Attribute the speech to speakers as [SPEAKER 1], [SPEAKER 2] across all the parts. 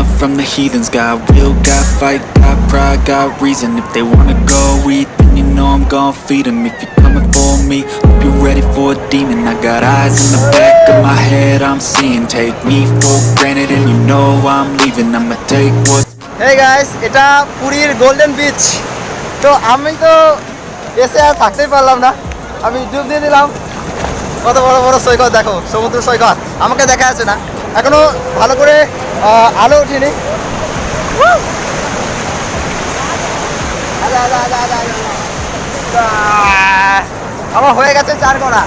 [SPEAKER 1] enough from the heathens. Got will, got fight, got pride, got reason. If they wanna go eat, then you know I'm gon' feed them. If you're coming for me, hope you're ready for a demon. I got eyes in the back of my head, I'm seeing. Take me for granted and you know I'm leaving. I'ma take what's
[SPEAKER 2] Hey guys, এটা পুরীর golden beach. তো আমি তো এসে আর থাকতেই পারলাম না, আমি ডুব দিয়ে দিলাম। কত বড় বড় সৈকত দেখো, সমুদ্র সৈকত আমাকে দেখা যাচ্ছে না এখনো ভালো করে, আলো উঠিনি। আমার হয়ে গেছে 4 ঘন্টা।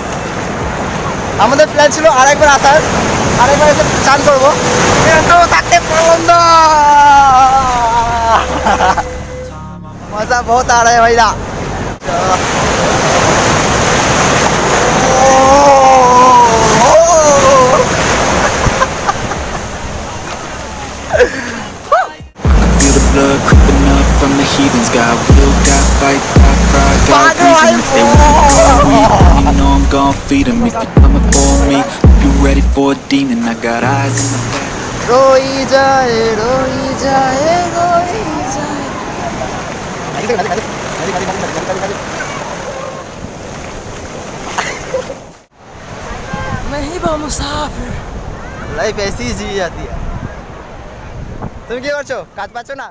[SPEAKER 2] আমাদের প্ল্যান ছিল আরেকবার আসার, আরেকবার এসে চান করবো, কিন্তু থাকতে পারলাম না। मजा बहुत आ रहा है भैया।
[SPEAKER 1] feel the blood creeping up from the heathens. Got will, got fight, got pride, got reason. If they wanna go eat, then you know I'm gon' feed them. If you're coming for me, hope you're ready for a demon. I got eyes in the back.
[SPEAKER 2] रोई जाए रोई जाए रोई जाए। मैं ही वो मुसाफिर। Life ऐसी ही जी जाती है। তুমি কি করছো? কাজ পাচ্ছ না?